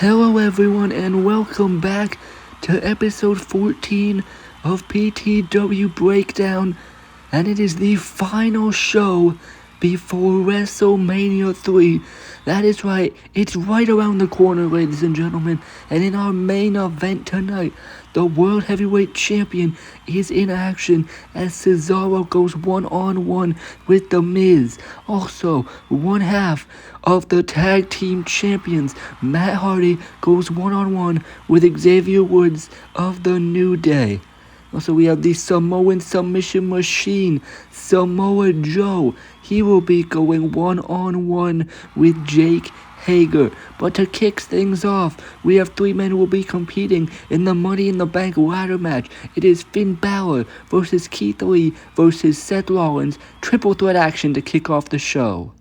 Hello everyone and welcome back to episode 14 of PTW Breakdown, and it is the final show before Wrestlemania 3. That is right, it's right around the corner, ladies and gentlemen, and in our main event tonight, the World Heavyweight Champion is in action as Cesaro goes one-on-one with The Miz. Also, one half of the Tag Team Champions, Matt Hardy, goes one-on-one with Xavier Woods of The New Day. Also, we have the Samoan submission machine, Samoa Joe. He will be going one-on-one with Jake Hager. But to kick things off, we have three men who will be competing in the Money in the Bank ladder match. It is Finn Balor versus Keith Lee versus Seth Rollins. Triple threat action to kick off the show.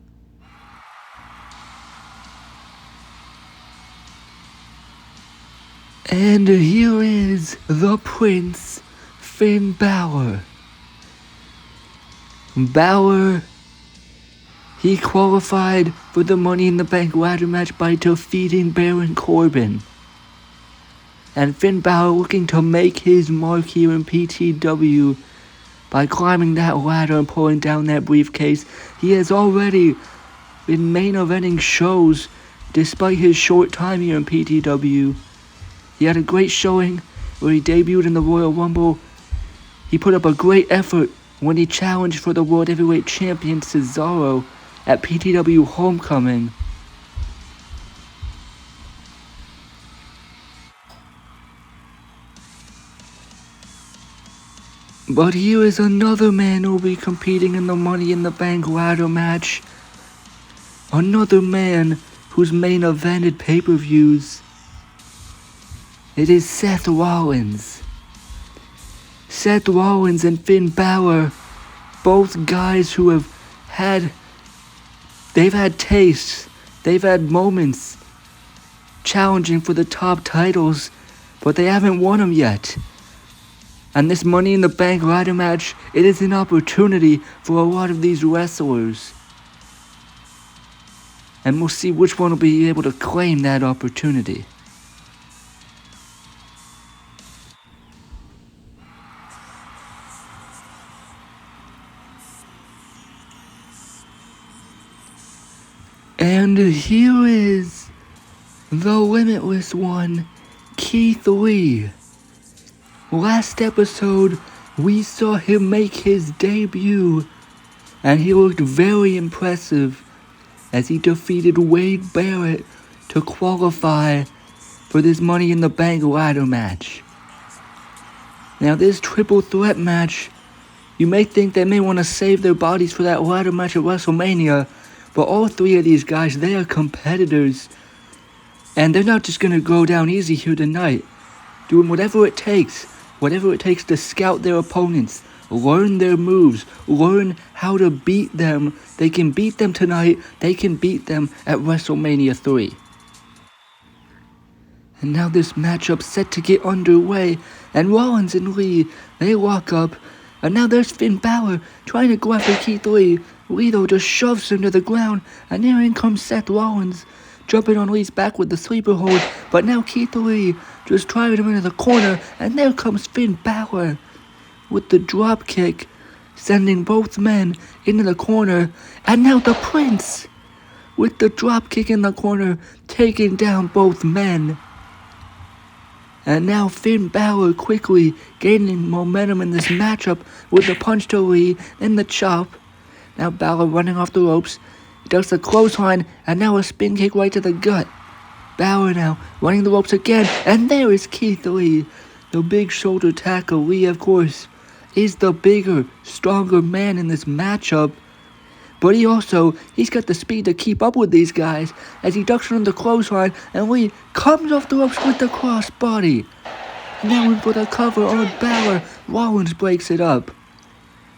And here is the Prince, Finn Balor. Balor, he qualified for the Money in the Bank ladder match by defeating Baron Corbin. And Finn Balor looking to make his mark here in PTW by climbing that ladder and pulling down that briefcase. He has already been main eventing shows despite his short time here in PTW. He had a great showing where he debuted in the Royal Rumble. He put up a great effort when he challenged for the World Heavyweight Champion Cesaro at PTW Homecoming. But here is another man who will be competing in the Money in the Bank ladder match. Another man who's main evented pay-per-views. It is Seth Rollins. Seth Rollins and Finn Balor, both guys who they've had tastes, they've had moments challenging for the top titles, but they haven't won them yet. And this Money in the Bank ladder match, it is an opportunity for a lot of these wrestlers. And we'll see which one will be able to claim that opportunity. And here is the Limitless One, Keith Lee. Last episode, we saw him make his debut, and he looked very impressive as he defeated Wade Barrett to qualify for this Money in the Bank ladder match. Now this triple threat match, you may think they may want to save their bodies for that ladder match at WrestleMania, but all three of these guys, they are competitors, and they're not just going to go down easy here tonight, doing whatever it takes to scout their opponents, learn their moves, learn how to beat them. They can beat them tonight, they can beat them at WrestleMania 3. And now this matchup set to get underway, and Rollins and Lee, they lock up, and now there's Finn Balor trying to go after Keith Lee. Lee though just shoves him to the ground, and there in comes Seth Rollins, jumping on Lee's back with the sleeper hold, but now Keith Lee just driving him into the corner, and there comes Finn Balor with the drop kick, sending both men into the corner, and now the Prince with the drop kick in the corner, taking down both men. And now Finn Balor quickly gaining momentum in this matchup with the punch to Lee and the chop. Now Balor running off the ropes, he does the clothesline, and now a spin kick right to the gut. Balor now running the ropes again, and there is Keith Lee, the big shoulder tackle. Lee, of course, is the bigger, stronger man in this matchup, but he's got the speed to keep up with these guys as he ducks on the clothesline, and Lee comes off the ropes with the crossbody. Now in for the cover on Balor, Rollins breaks it up.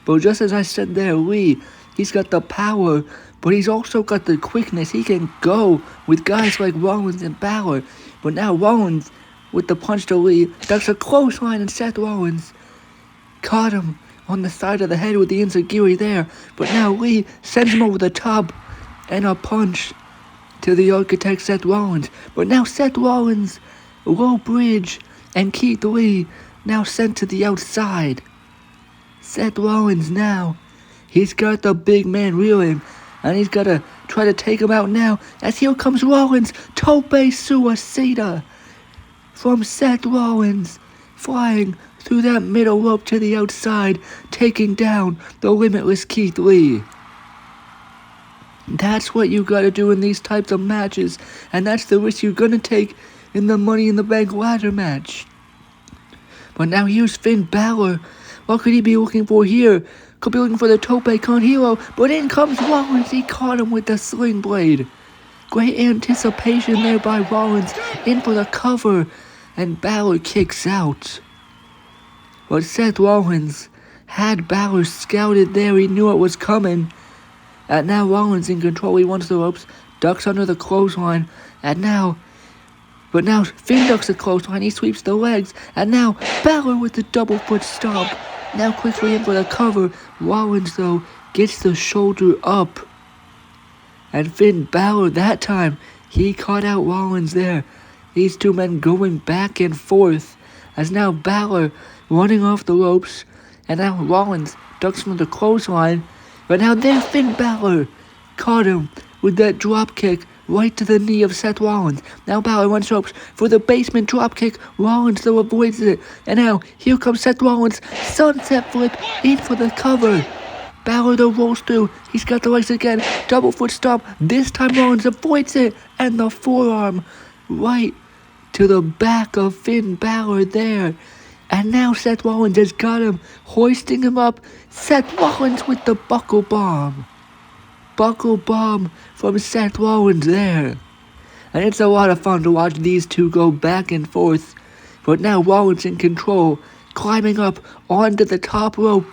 But just as I said there, Lee, he's got the power, but he's also got the quickness. He can go with guys like Rollins and Balor. But now Rollins, with the punch to Lee, ducks a clothesline, and Seth Rollins caught him on the side of the head with the enziguri there. But now Lee sends him over the top, and a punch to the architect Seth Rollins. But now Seth Rollins, low bridge, and Keith Lee now sent to the outside. Seth Rollins now, he's got the big man reeling, and he's got to try to take him out now, as here comes Rollins, tope suicida from Seth Rollins, flying through that middle rope to the outside, taking down the limitless Keith Lee. That's what you gotta do in these types of matches, and that's the risk you're gonna take in the Money in the Bank ladder match. But now here's Finn Balor. What could he be looking for here? Could be looking for the tope con hilo, but in comes Rollins. He caught him with the sling blade. Great anticipation there by Rollins, in for the cover, and Balor kicks out. But Seth Rollins had Balor scouted there. He knew it was coming. And now Rollins in control. He wants the ropes, ducks under the clothesline, and now Finn ducks the clothesline. He sweeps the legs, and now Balor with the double foot stomp. Now quickly in for the cover. Rollins though gets the shoulder up, and Finn Balor that time he caught out Rollins there. These two men going back and forth, as now Balor running off the ropes, and now Rollins ducks from the clothesline. But now there Finn Balor caught him with that drop kick right to the knee of Seth Rollins. Now Balor runs ropes for the basement drop kick. Rollins though avoids it. And now here comes Seth Rollins. Sunset flip in for the cover. Balor though rolls through. He's got the legs again. Double foot stomp. This time Rollins avoids it. And the forearm right to the back of Finn Balor there. And now Seth Rollins has got him, hoisting him up. Seth Rollins with the buckle bomb. Buckle bomb from Seth Rollins there. And it's a lot of fun to watch these two go back and forth. But now Rollins in control, climbing up onto the top rope.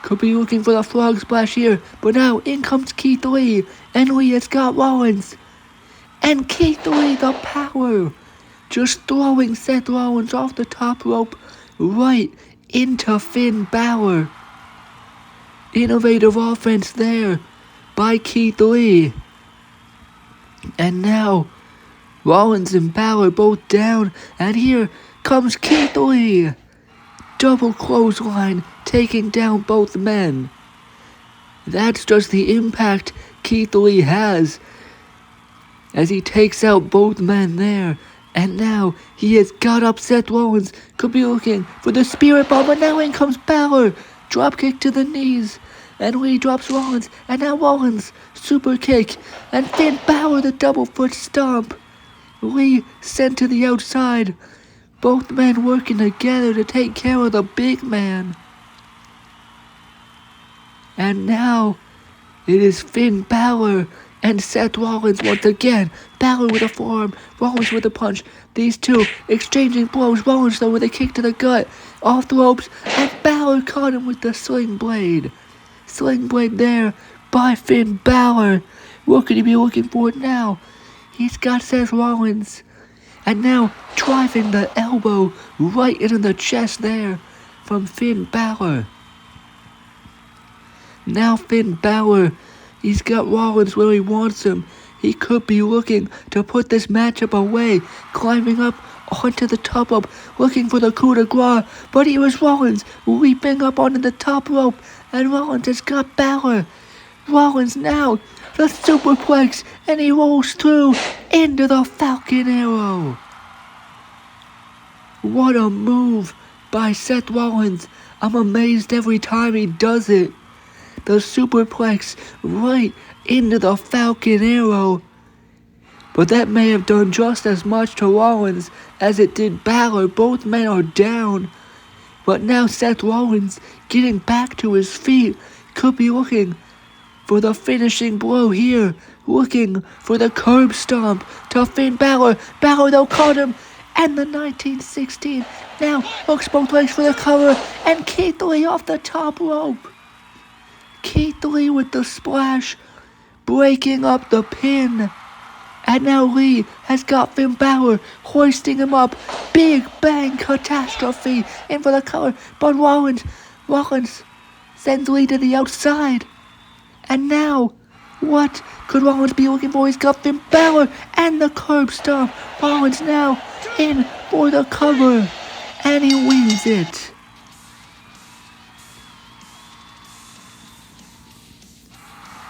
Could be looking for the frog splash here. But now in comes Keith Lee. And Lee has got Rollins. And Keith Lee, the power. Just throwing Seth Rollins off the top rope right into Finn Balor. Innovative offense there by Keith Lee. And now Rollins and Balor both down, and here comes Keith Lee. Double clothesline taking down both men. That's just the impact Keith Lee has as he takes out both men there. And now he has got up Seth Rollins. Could be looking for the spirit bomb. But now in comes Balor. Drop kick to the knees. And Lee drops Rollins. And now Rollins. Super kick. And Finn Balor the double foot stomp. Lee sent to the outside. Both men working together to take care of the big man. And now it is Finn Balor and Seth Rollins once again. Balor with a forearm, Rollins with a punch. These two exchanging blows. Rollins though with a kick to the gut. Off the ropes. And Balor caught him with the sling blade. Sling blade there by Finn Balor. What could he be looking for now? He's got Seth Rollins. And now driving the elbow right into the chest there from Finn Balor. Now Finn Balor, he's got Rollins where he wants him. He could be looking to put this matchup away, climbing up onto the top rope, looking for the coup de grace. But here is Rollins leaping up onto the top rope, and Rollins has got Balor. Rollins now, the superplex, and he rolls through into the Falcon Arrow. What a move by Seth Rollins. I'm amazed every time he does it. The superplex right into the Falcon Arrow. But that may have done just as much to Rollins as it did Balor. Both men are down. But now Seth Rollins getting back to his feet. Could be looking for the finishing blow here. Looking for the curb stomp to Finn Balor. Balor though caught him. And the 1916 now hooks both legs for the cover. And Keith Lee off the top rope. Keith Lee with the splash, breaking up the pin. And now Lee has got Finn Balor, hoisting him up. Big bang catastrophe in for the cover. But Rollins sends Lee to the outside. And now What could Rollins be looking for? He's got Finn Balor and the curb stomp. Rollins now in for the cover, and he wins it.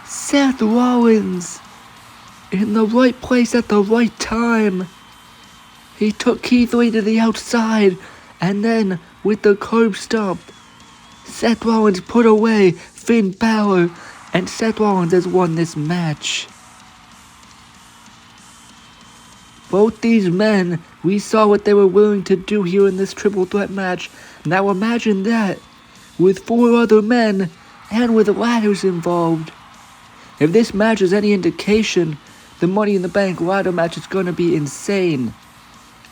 Seth Rollins in the right place at the right time. He took Keith Lee to the outside, and then with the curb stomp, Seth Rollins put away Finn Balor, and Seth Rollins has won this match. Both these men, we saw what they were willing to do here in this triple threat match. Now imagine that with 4 other men and with ladders involved. If this match is any indication, the Money in the Bank ladder match is going to be insane.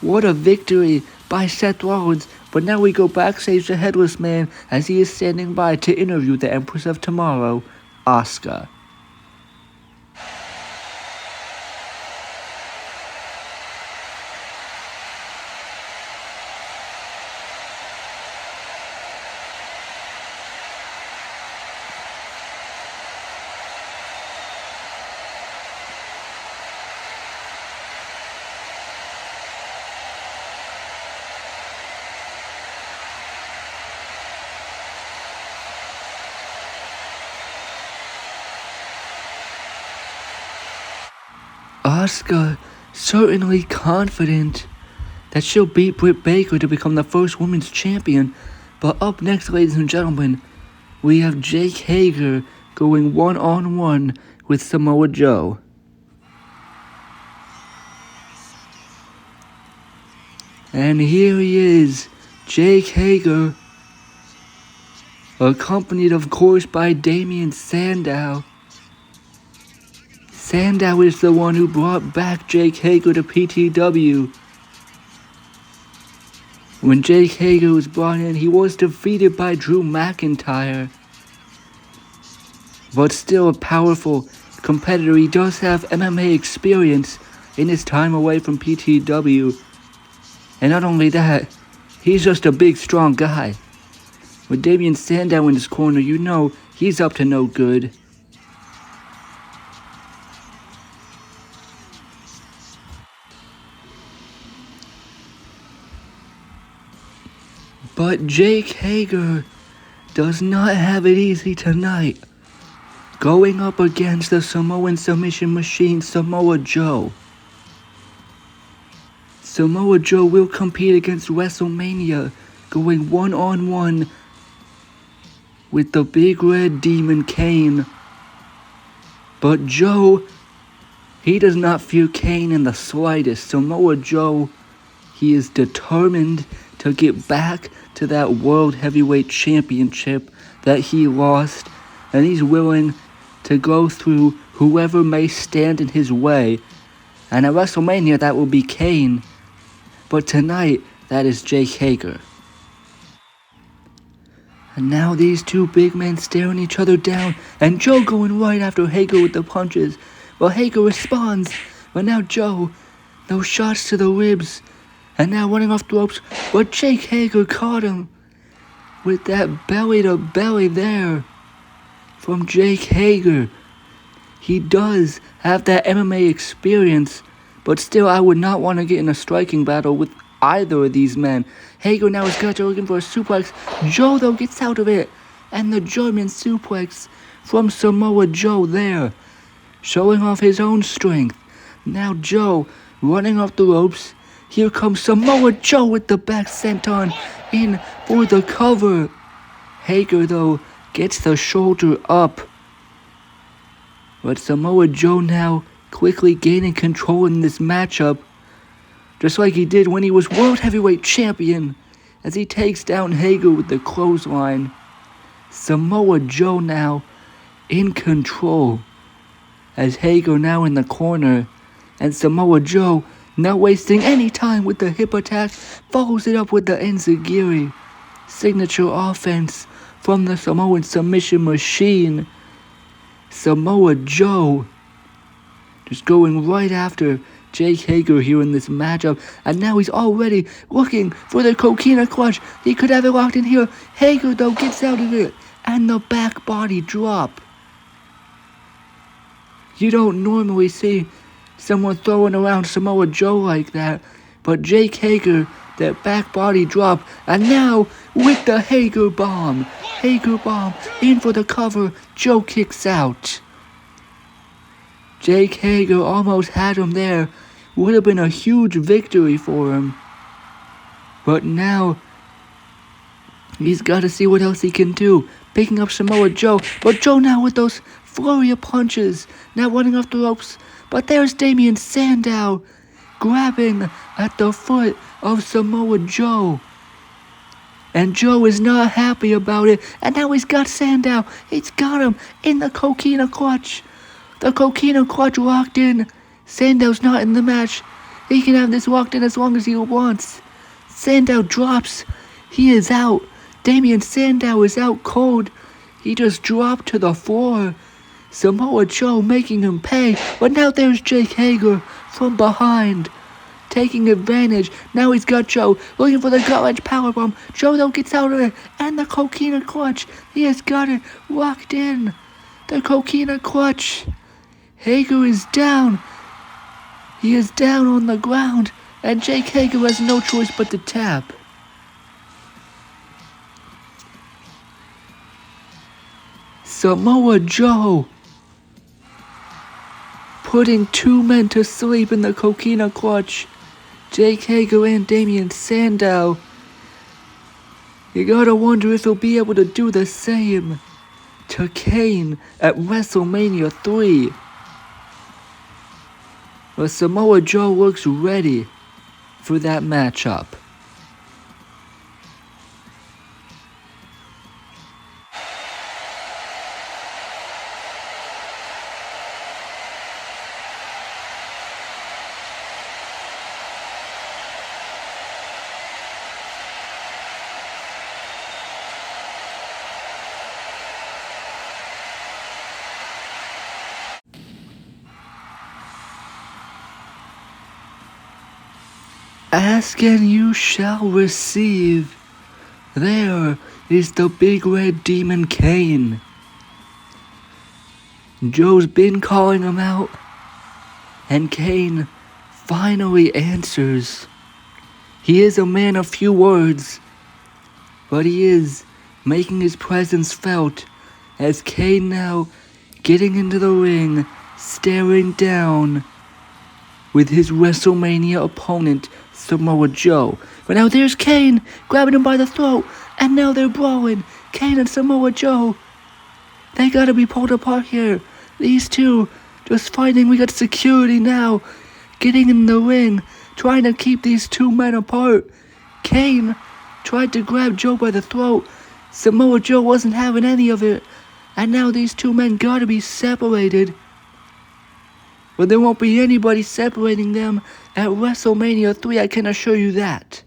What a victory by Seth Rollins. But now we go backstage to Headless Man as he is standing by to interview the Empress of Tomorrow, Asuka. Asuka certainly confident that she'll beat Britt Baker to become the first women's champion. But up next, ladies and gentlemen, we have Jake Hager going one-on-one with Samoa Joe. And here he is, Jake Hager, accompanied of course by Damien Sandow. Sandow is the one who brought back Jake Hager to PTW. When Jake Hager was brought in, he was defeated by Drew McIntyre. But still a powerful competitor. He does have MMA experience in his time away from PTW. And not only that, he's just a big, strong guy. With Damien Sandow in his corner, you know he's up to no good. But Jake Hager does not have it easy tonight, going up against the Samoan submission machine, Samoa Joe. Samoa Joe will compete against Wrestlemania, going one-on-one with the Big Red Demon Kane. But Joe, he does not fear Kane in the slightest. Samoa Joe, he is determined to get back to that World Heavyweight Championship that he lost, and he's willing to go through whoever may stand in his way. And at WrestleMania, that will be Kane. But tonight, that is Jake Hager. And now these two big men staring each other down, and Joe going right after Hager with the punches. Well, Hager responds, but now Joe, those shots to the ribs, and now running off the ropes, but Jake Hager caught him with that belly-to-belly there from Jake Hager. He does have that MMA experience, but still I would not want to get in a striking battle with either of these men. Hager now is got looking for a suplex. Joe though gets out of it, and the German suplex from Samoa Joe there, showing off his own strength. Now Joe running off the ropes. Here comes Samoa Joe with the back senton in for the cover. Hager, though, gets the shoulder up. But Samoa Joe now quickly gaining control in this matchup, just like he did when he was World Heavyweight Champion, as he takes down Hager with the clothesline. Samoa Joe now in control, as Hager now in the corner, and Samoa Joe not wasting any time with the hip attack, follows it up with the enziguri. Signature offense from the Samoan submission machine. Samoa Joe just going right after Jake Hager here in this matchup. And now he's already looking for the coquina clutch. He could have it locked in here. Hager, though, gets out of it. And the back body drop. You don't normally see someone throwing around Samoa Joe like that, but Jake Hager, that back body drop, and now with the Hager bomb in for the cover. Joe kicks out. Jake Hager almost had him there. Would have been a huge victory for him. But now he's got to see what else he can do. Picking up Samoa Joe, but Joe now with those flurry of punches, now running off the ropes. But there's Damien Sandow grabbing at the foot of Samoa Joe. And Joe is not happy about it. And now he's got Sandow. He's got him in the coquina clutch. The coquina clutch locked in. Sandow's not in the match. He can have this locked in as long as he wants. Sandow drops. He is out. Damien Sandow is out cold. He just dropped to the floor. Samoa Joe making him pay. But now there's Jake Hager from behind, taking advantage. Now he's got Joe looking for the gut-wrench powerbomb. Joe though gets out of it. And the coquina clutch. He has got it locked in. The coquina clutch. Hager is down. He is down on the ground. And Jake Hager has no choice but to tap. Samoa Joe putting two men to sleep in the coquina clutch. Jake Hager and Damien Sandow. You gotta wonder if he'll be able to do the same to Kane at WrestleMania 3. But Samoa Joe looks ready for that matchup. Ask and you shall receive. There is the big red demon Kane. Joe's been calling him out, and Kane finally answers. He is a man of few words, but he is making his presence felt as Kane now getting into the ring, staring down with his WrestleMania opponent, Samoa Joe. But now there's Kane grabbing him by the throat, and now they're brawling. Kane and Samoa Joe. They gotta be pulled apart here. These two just fighting. We got security now getting in the ring, trying to keep these two men apart. Kane tried to grab Joe by the throat. Samoa Joe wasn't having any of it. And now these two men gotta be separated. But there won't be anybody separating them at WrestleMania 3, I can assure you that.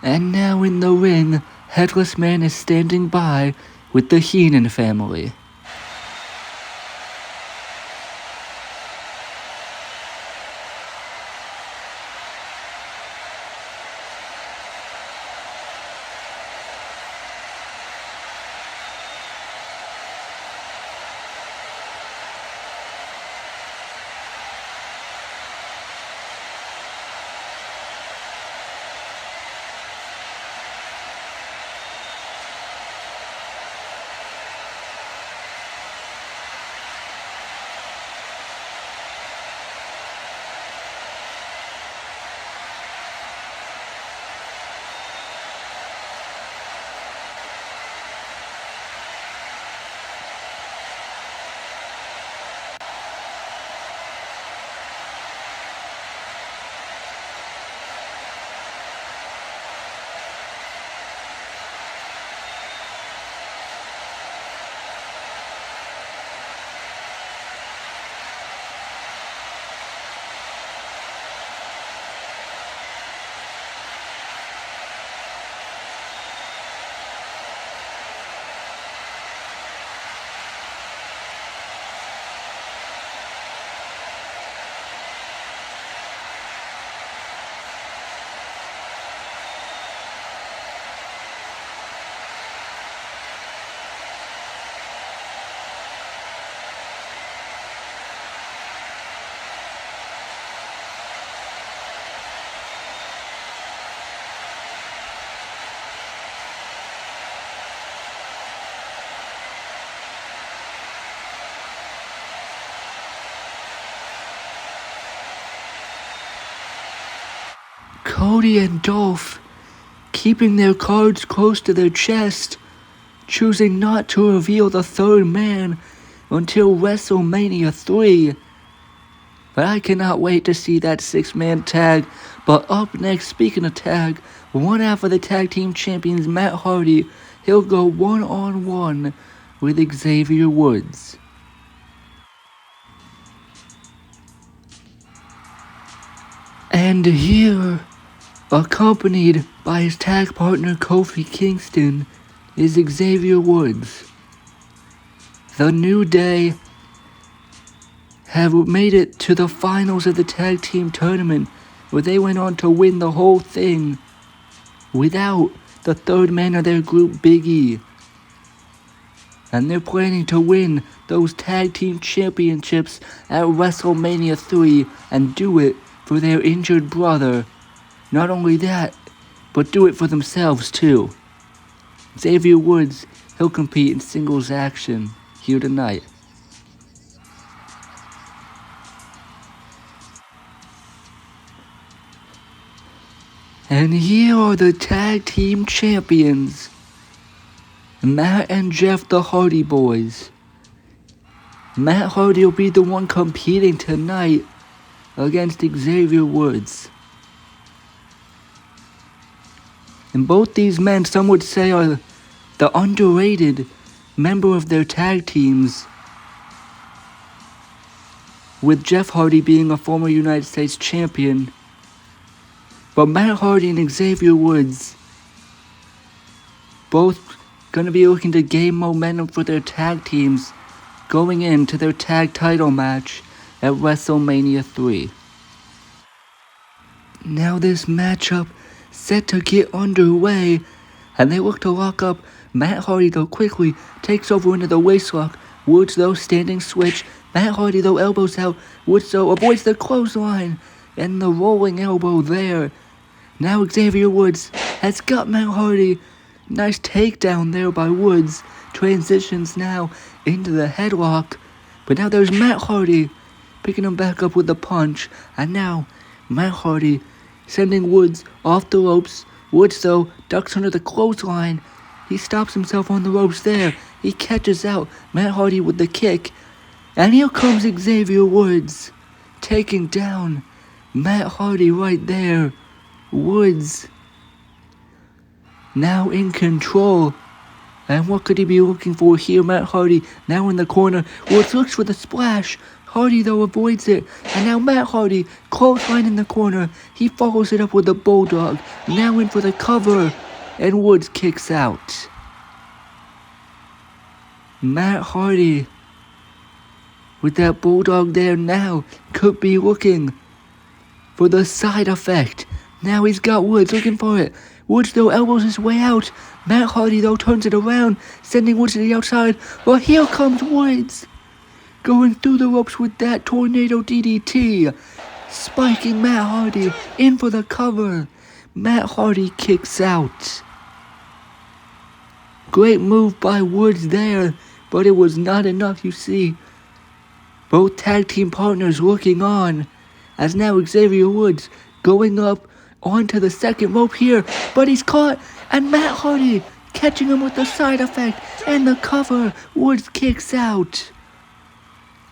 And now in the ring, Headless Man is standing by with the Heenan family. Cody and Dolph, keeping their cards close to their chest, choosing not to reveal the third man until WrestleMania 3. But I cannot wait to see that 6-man tag. But up next, speaking of tag, one half of the tag team champions, Matt Hardy, he'll go one-on-one with Xavier Woods. And here, accompanied by his tag partner Kofi Kingston, is Xavier Woods. The New Day have made it to the finals of the tag team tournament, where they went on to win the whole thing without the third man of their group, Big E. And they're planning to win those tag team championships at WrestleMania 3 and do it for their injured brother. Not only that, but do it for themselves too. Xavier Woods, he'll compete in singles action here tonight. And here are the tag team champions, Matt and Jeff, the Hardy Boys. Matt Hardy will be the one competing tonight against Xavier Woods. And both these men, some would say, are the underrated member of their tag teams, with Jeff Hardy being a former United States champion. But Matt Hardy and Xavier Woods, both going to be looking to gain momentum for their tag teams going into their tag title match at WrestleMania 3. Now this matchup set to get underway, and they look to lock up. Matt Hardy though quickly takes over into the waistlock. Woods though standing switch. Matt Hardy though elbows out. Woods though avoids the clothesline and the rolling elbow there. Now Xavier Woods has got Matt Hardy. Nice takedown there by Woods. Transitions now into the headlock. But now there's Matt Hardy picking him back up with the punch. And now Matt Hardy sending Woods off the ropes. Woods though ducks under the clothesline. He stops himself on the ropes there. He catches out Matt Hardy with the kick. And here comes Xavier Woods taking down Matt Hardy right there. Woods now in control. And what could he be looking for here? Matt Hardy now in the corner. Woods looks for the splash. Hardy though avoids it. And now Matt Hardy, clothesline in the corner. He follows it up with a bulldog. Now in for the cover. And Woods kicks out. Matt Hardy with that bulldog there now could be looking for the side effect. Now he's got Woods looking for it. Woods though elbows his way out. Matt Hardy though turns it around, sending Woods to the outside. Well, here comes Woods, going through the ropes with that tornado DDT, spiking Matt Hardy in for the cover. Matt Hardy kicks out. Great move by Woods there, but it was not enough, you see. Both tag team partners looking on, as now Xavier Woods going up onto the second rope here, but he's caught, and Matt Hardy catching him with the side effect and the cover. Woods kicks out.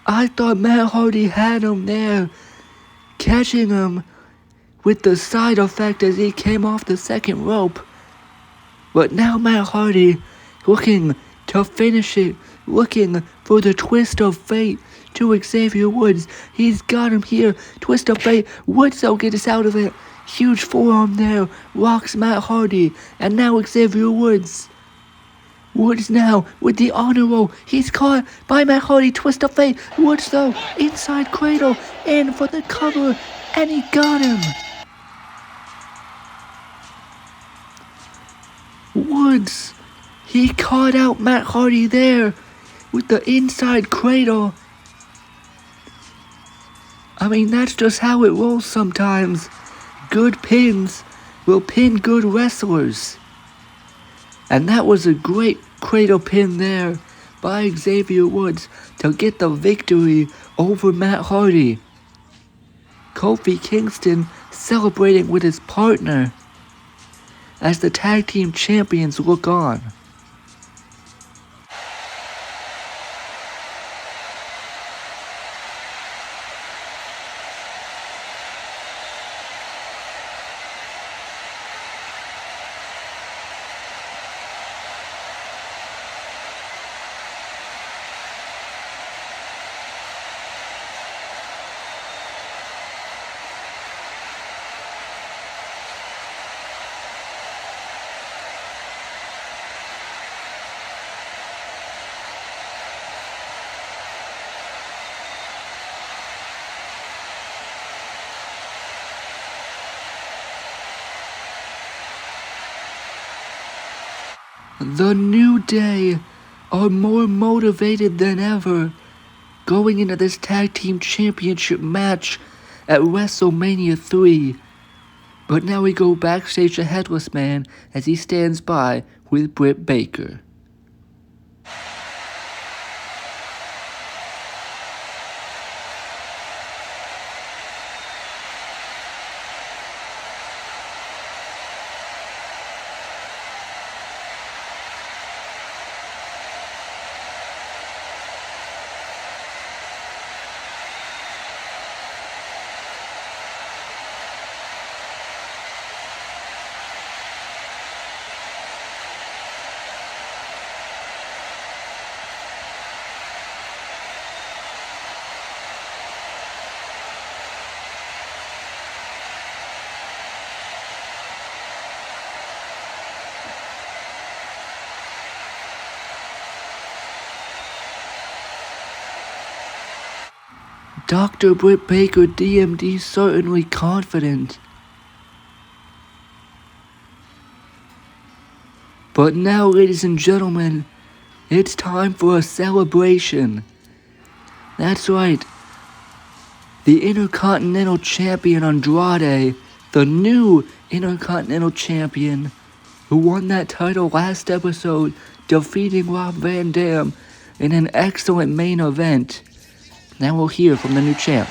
I thought Matt Hardy had him there, catching him with the side effect as he came off the second rope. But now Matt Hardy looking to finish it, looking for the twist of fate to Xavier Woods. He's got him here. Twist of fate. Woods though gets out of it. Huge forearm there. Rocks Matt Hardy. And now Xavier Woods. Woods now with the honor roll. He's caught by Matt Hardy. Twist of fate. Woods though inside cradle. In for the cover. And he got him. Woods. He caught out Matt Hardy there with the inside cradle. I mean, that's just how it rolls sometimes. Good pins will pin good wrestlers. And that was a great cradle pin there by Xavier Woods to get the victory over Matt Hardy. Kofi Kingston celebrating with his partner as the tag team champions look on. The New Day are more motivated than ever going into this tag team championship match at WrestleMania 3. But now we go backstage to Headless Man as he stands by with Britt Baker. Dr. Britt Baker, DMD, certainly confident. But now, ladies and gentlemen, it's time for a celebration. That's right. The Intercontinental Champion Andrade, the new Intercontinental Champion, who won that title last episode, defeating Rob Van Dam in an excellent main event. Now we'll hear from the new champ.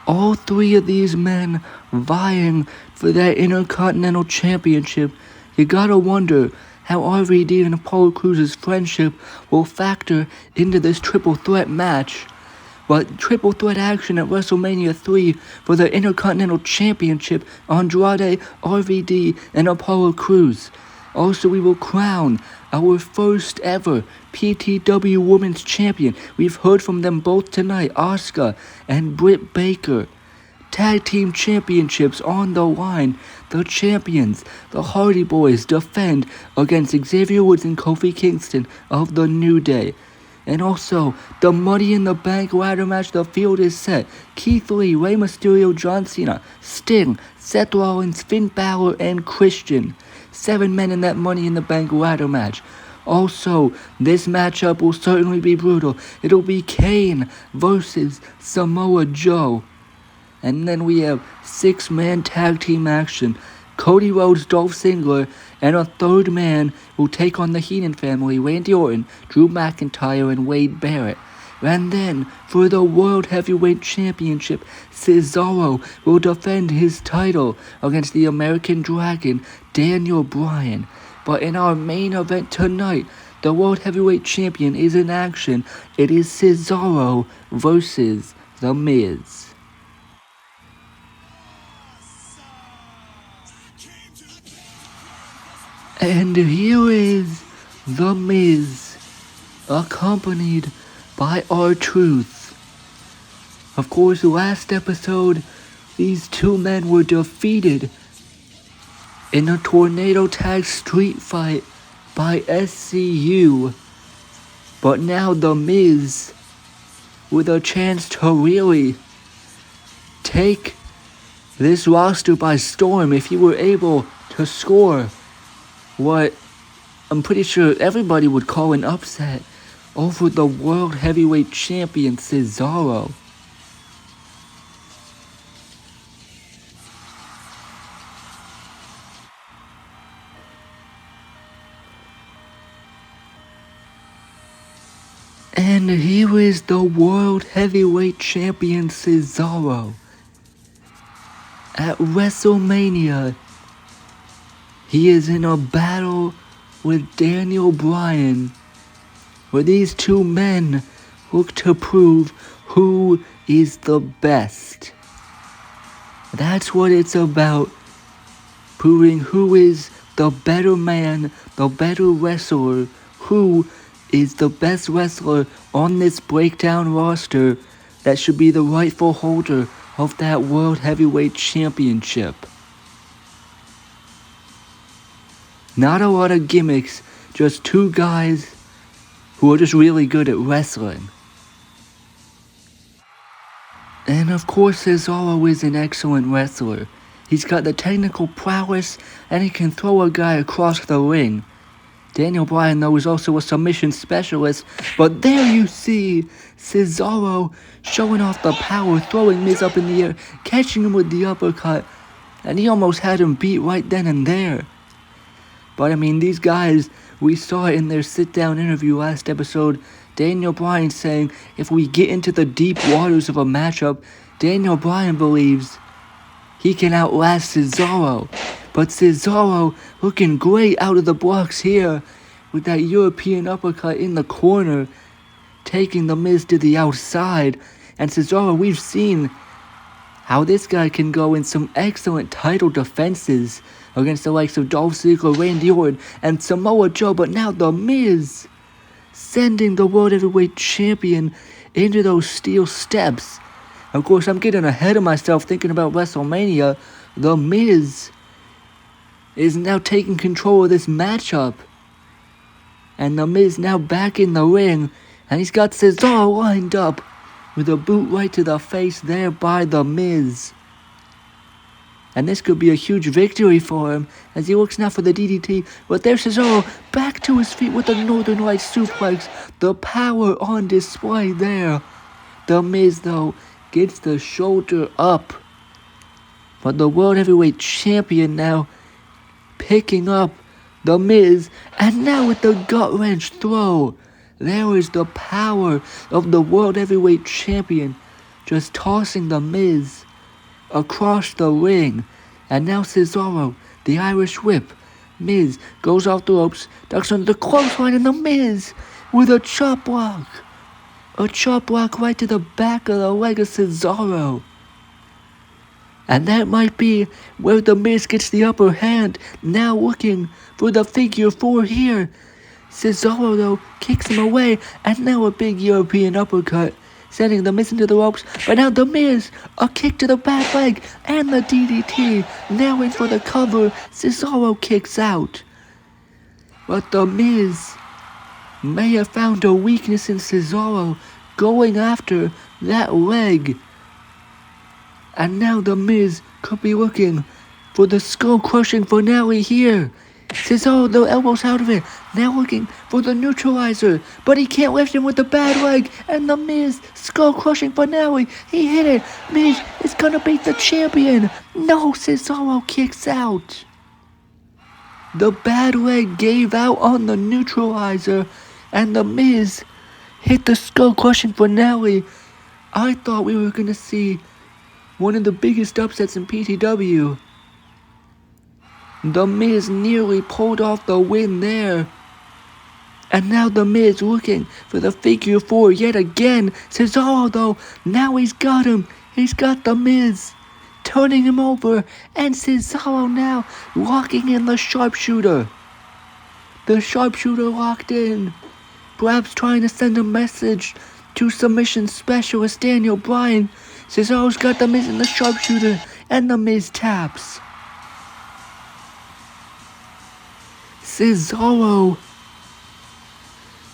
All three of these men vying for that Intercontinental Championship. You gotta wonder how RVD and Apollo Crews' friendship will factor into this triple threat match. But triple threat action at WrestleMania 3 for the Intercontinental Championship, Andrade, RVD, and Apollo Crews. Also, we will crown our first ever PTW Women's Champion. We've heard from them both tonight, Asuka and Britt Baker. Tag Team Championships on the line. The champions, the Hardy Boys, defend against Xavier Woods and Kofi Kingston of the New Day. And also, the Money in the Bank ladder match, the field is set. Keith Lee, Rey Mysterio, John Cena, Sting, Seth Rollins, Finn Balor, and Christian. 7 men in that Money in the Bank ladder match. Also, this matchup will certainly be brutal. It'll be Kane versus Samoa Joe. And then we have 6-man tag team action. Cody Rhodes, Dolph Ziggler, and a third man will take on the Heenan family, Randy Orton, Drew McIntyre, and Wade Barrett. And then, for the World Heavyweight Championship, Cesaro will defend his title against the American Dragon, Daniel Bryan. But in our main event tonight, the World Heavyweight Champion is in action. It is Cesaro versus The Miz. And here is The Miz, accompanied by R-Truth. Of course, last episode, these two men were defeated in a tornado tag street fight by SCU. But now The Miz, with a chance to really take this roster by storm if he were able to score what I'm pretty sure everybody would call an upset over the World Heavyweight Champion Cesaro. And here is the World Heavyweight Champion Cesaro at WrestleMania. He is in a battle with Daniel Bryan, where these two men look to prove who is the best. That's what it's about, proving who is the better man, the better wrestler, who is the best wrestler on this breakdown roster that should be the rightful holder of that World Heavyweight Championship. Not a lot of gimmicks, just two guys who are just really good at wrestling. And of course, Cesaro is an excellent wrestler. He's got the technical prowess, and he can throw a guy across the ring. Daniel Bryan, though, is also a submission specialist, but there you see Cesaro showing off the power, throwing Miz up in the air, catching him with the uppercut, and he almost had him beat right then and there. But I mean, these guys, we saw it in their sit-down interview last episode, Daniel Bryan saying if we get into the deep waters of a matchup, Daniel Bryan believes he can outlast Cesaro. But Cesaro looking great out of the blocks here with that European uppercut in the corner, taking the Miz to the outside. And Cesaro, we've seen how this guy can go in some excellent title defenses against the likes of Dolph Ziggler, Randy Orton, and Samoa Joe. But now The Miz sending the World Heavyweight Champion into those steel steps. Of course, I'm getting ahead of myself thinking about WrestleMania. The Miz is now taking control of this matchup. And The Miz now back in the ring. And he's got Cesaro lined up with a boot right to the face there by The Miz. And this could be a huge victory for him as he looks now for the DDT. But there's Cesaro back to his feet with the Northern Lights suplex. The power on display there. The Miz, though, gets the shoulder up. But the World Heavyweight Champion now picking up The Miz. And now with the gut wrench throw. There is the power of the World Heavyweight Champion just tossing The Miz across the ring. And now Cesaro, the Irish Whip. Miz goes off the ropes, ducks under the clothesline, and The Miz with a chop block. A chop block right to the back of the leg of Cesaro. And that might be where The Miz gets the upper hand. Now looking for the figure 4 here. Cesaro, though, kicks him away. And now a big European uppercut, sending The Miz into the ropes. But now The Miz, a kick to the back leg, and the DDT. Now in for the cover. Cesaro kicks out. But The Miz may have found a weakness in Cesaro, going after that leg. And now The Miz could be looking for the skull-crushing finale here. Cesaro, the elbows out of it. Now looking for the neutralizer. But he can't lift him with the bad leg. And the Miz, skull-crushing finale. He hit it. Miz is gonna beat the champion. No, Cesaro kicks out. The bad leg gave out on the neutralizer. And the Miz hit the skull-crushing finale. I thought we were gonna see one of the biggest upsets in PTW. The Miz nearly pulled off the win there. And now the Miz looking for the figure 4 yet again. Cesaro though, now he's got him. He's got the Miz. Turning him over. And Cesaro now locking in the sharpshooter. The sharpshooter locked in. Perhaps trying to send a message to submission specialist Daniel Bryan. Cesaro's got the Miz in the sharpshooter. And the Miz taps. Cesaro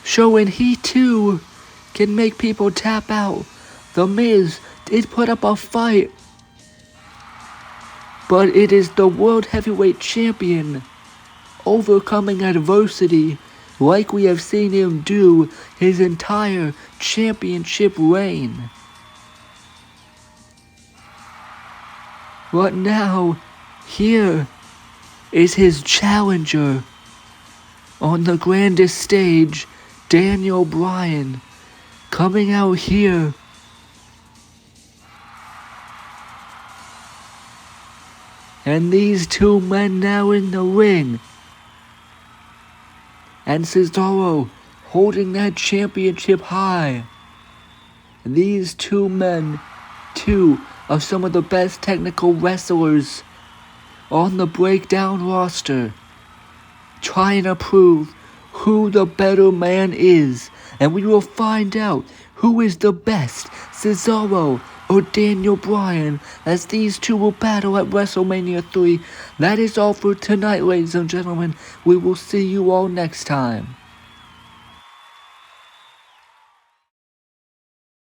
showing he too can make people tap out. The Miz did put up a fight, but it is the World Heavyweight Champion overcoming adversity like we have seen him do his entire championship reign. But now, here is his challenger. On the grandest stage, Daniel Bryan coming out here. And these two men now in the ring. And Cesaro holding that championship high. These two men, two of some of the best technical wrestlers on the Breakdown roster, trying to prove who the better man is. And we will find out who is the best, Cesaro or Daniel Bryan, as these two will battle at WrestleMania 3. That is all for tonight, ladies and gentlemen. We will see you all next time.